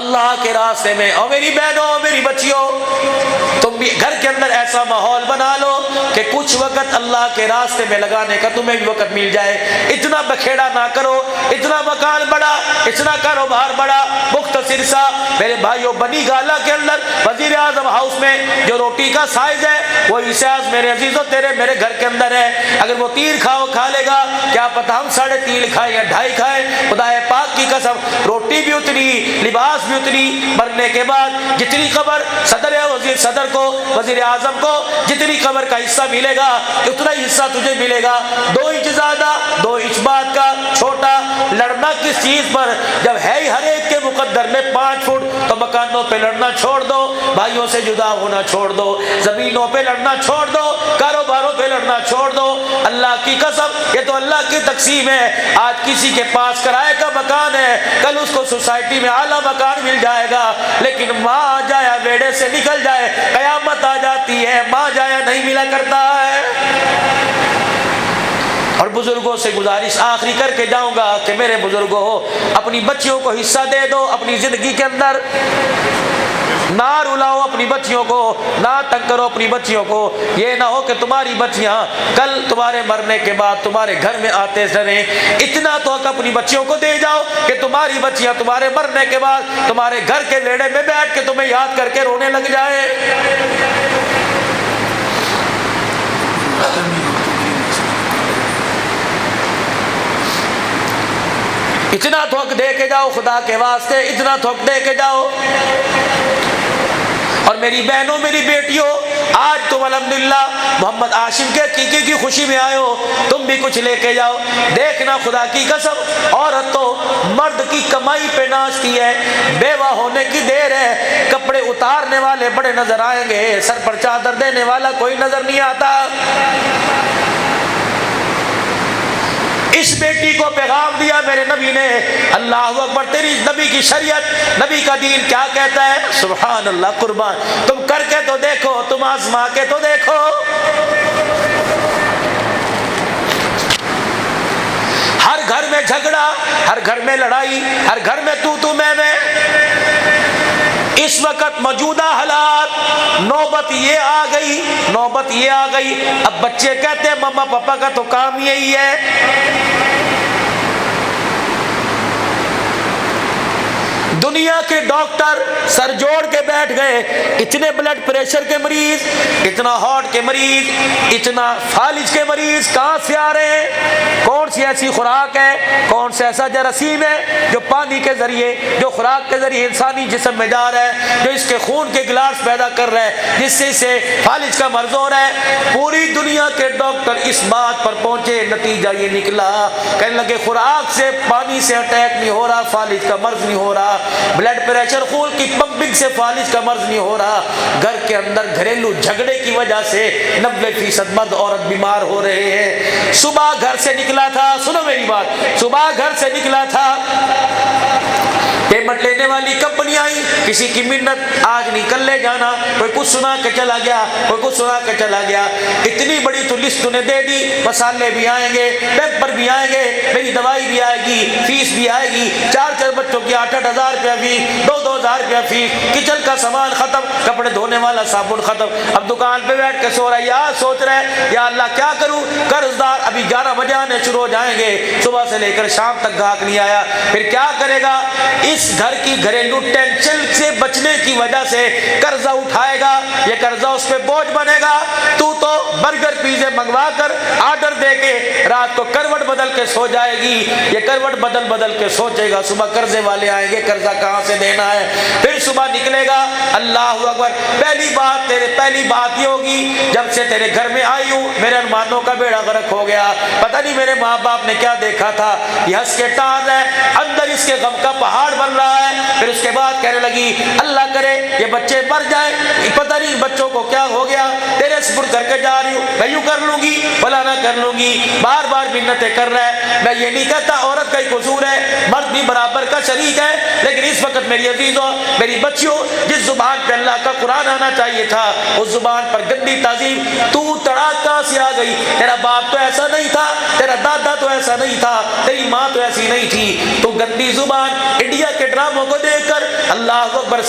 اللہ کے راستے میں. اور میری بہنوں میری بچیوں تم بھی گھر کے اندر ایسا ماحول بنا لو کہ کچھ وقت اللہ کے راستے میں لگانے کا تمہیں بھی وقت مل جائے. اتنا بکھیڑا نہ کرو, اتنا مکان بڑا, اتنا کاروبار بڑا. مختصر سا میرے بھائیوں, بنی گالا کے اندر وزیر اعظم ہاؤس میں جو روٹی کا سائز ہے وہی سائز میرے عزیزوں تیرے میرے گھر کے اندر ہے. اگر وہ 3 کھا لے گا, کیا پتا ہم 3.5 کھائیں یا 2.5 کھائیں. خدا پاک کی قسم, روٹی بھی اتنی, لباس بھی اتنی. مرنے کے بعد جتنی قبر صدر کو, وزیر اعظم کو جتنی قبر کا حصہ ملے گا اتنا ہی حصہ تجھے ملے گا. 2 انچ زیادہ 2 انچ بعد کا چھوٹا. لڑنا کس چیز پر؟ جب ہے ہی ہر ایک کے مقدر میں 5 فٹ, تو مکانوں پہ لڑنا چھوڑ دو, بھائیوں سے جدا ہونا چھوڑ دو, زمینوں پہ لڑنا چھوڑ دو, کاروباروں پہ لڑنا چھوڑ دو. اللہ کی قسم یہ تو اللہ کی تقسیم ہے. آج کسی کے پاس کرائے کا مکان ہے, کل اس کو سوسائٹی میں اعلیٰ مکان مل جائے گا, لیکن ماں جایا بیڑے سے نکل جائے قیامت آ جاتی ہے, ماں جایا نہیں ملا کرتا ہے. اور بزرگوں سے گزارش آخری کر کے جاؤں گا کہ میرے بزرگوں اپنی بچیوں کو حصہ دے دو اپنی زندگی کے اندر. نہ رلاؤ اپنی بچیوں کو, نہ تنگ کرو اپنی بچیوں کو. یہ نہ ہو کہ تمہاری بچیاں کل تمہارے مرنے کے بعد تمہارے گھر میں آتے رہیں. اتنا تو حق اپنی بچیوں کو دے جاؤ کہ تمہاری بچیاں تمہارے مرنے کے بعد تمہارے گھر کے ویڑے میں بیٹھ کے تمہیں یاد کر کے رونے لگ جائے. اتنا تو حق دے کے جاؤ خدا کے واسطے, اتنا تو حق دے کے جاؤ. اور میری بہنوں میری بیٹیوں, آج تم الحمدللہ محمد عاشم کے عقیقے کی خوشی میں آئے ہو, تم بھی کچھ لے کے جاؤ. دیکھنا خدا کی قسم, عورت تو مرد کی کمائی پہ ناچتی ہے, بیوہ ہونے کی دیر ہے. کپڑے اتارنے والے بڑے نظر آئیں گے, سر پر چادر دینے والا کوئی نظر نہیں آتا. اس بیٹی کو پیغام دیا میرے نبی نے, اللہ اکبر, تیری نبی کی شریعت, نبی کا دین کیا کہتا ہے. سبحان اللہ, قربان. تم کر کے تو دیکھو, تم آزما کے تو دیکھو. ہر گھر میں جھگڑا, ہر گھر میں لڑائی, ہر گھر میں تو میں. اس وقت موجودہ حالات, نوبت یہ آ گئی. اب بچے کہتے ہیں مما پاپا کا تو کام یہی ہے. دنیا کے ڈاکٹر سر جوڑ کے بیٹھ گئے, اتنے بلڈ پریشر کے مریض, اتنا ہارٹ کے مریض, اتنا فالج کے مریض کہاں سے آ رہے ہیں؟ کون سی ایسی خوراک ہے, کون سا ایسا جراثیم ہے جو پانی کے ذریعے, جو خوراک کے ذریعے انسانی جسم میں جا رہا ہے, جو اس کے خون کے گلاس پیدا کر رہا ہے, جس سے اسے فالج کا مرض ہو رہا ہے. پوری دنیا کے ڈاکٹر اس بات پر پہنچے, نتیجہ یہ نکلا, کہنے لگے خوراک سے, پانی سے اٹیک نہیں ہو رہا, فالج کا مرض نہیں ہو رہا, بلڈ پریشر خون کی پمپنگ سے فالج کا مرض نہیں ہو رہا. گھر کے اندر گھریلو جھگڑے کی وجہ سے 90% مرد عورت بیمار ہو رہے ہیں. صبح گھر سے نکلا تھا, سنو میری بات, صبح گھر سے نکلا تھا, پیمنٹ لینے والی کمپنی آئی, کسی کی منت آج نہیں کل لے جانا, کوئی کچھ سنا کے چلا گیا, کوئی کچھ سنا کے چلا گیا. اتنی بڑی تو لسٹ نے دے دی, مسالے بھی آئیں گے, پیمپر بھی آئیں گے, میری دوائی بھی آئے گی, فیس بھی آئے گی, 4 بچوں کی 8-8 ہزار روپیہ فیس, 2-2 ہزار روپیہ فیس, کچن کا سامان ختم, کپڑے دھونے والا صابن ختم. اب دکان پہ بیٹھ کے سو رہا ہے, یا سوچ رہا ہے یا اللہ کیا کروں, قرض دار ابھی 11 بجے آنے شروع ہو جائیں گے, صبح سے لے کر شام تک گاہک نہیں آیا, پھر کیا کرے گا. اس گھر کی گھریلو ٹینشن سے بچنے کی وجہ سے قرضہ اٹھائے گا, یہ قرضہ اس پہ بوجھ بنے گا. تو برگر پیزے منگوا کر آرڈر دے کے رات کو کروٹ بدل کے سو جائے گی, یہ کروٹ بدل کے سوچے گا, صبح قرضے والے آئیں گے, قرضہ کہاں سے دینا ہے. پھر صبح نکلے گا, اللہ اکبر, پہلی بات یہ ہوگی, جب سے تیرے گھر میں آئی ہوں میرے ارمانوں کا بیڑا غرق ہو گیا, پتہ نہیں میرے ماں باپ نے کیا دیکھا تھا, یہ ہنس کے ٹان ہے, اندر اس کے غم کا پہاڑ بن رہا ہے. پھر اس کے بعد کہنے لگی اللہ کرے یہ بچے مر جائیں, پتہ نہیں بچوں کو کیا ہو گیا, تیرے سپرد کر کے جا رہی ہوں, میں یوں کر لوں گی فلانا کر لوں گی, بار بار منتیں کر رہا ہے. میں یہ نہیں کہتا عورت کا ہی قصور ہے, مرد بھی برابر کا شریک ہے, لیکن اس وقت میری عزیزوں میری بچیوں جس زبان پہ اللہ کا قرآن آنا چاہیے تھا اس زبان پر گندی تعظیم تو تڑاکا سے آ گئی. تیرا باپ تو ایسا نہیں تھا, تیرا دادا تو ایسا نہیں تھا, تیری ماں تو ایسی نہیں تھی. تو گندی زبان انڈیا کے ڈراموں کو دیکھ کر اللہ اکبر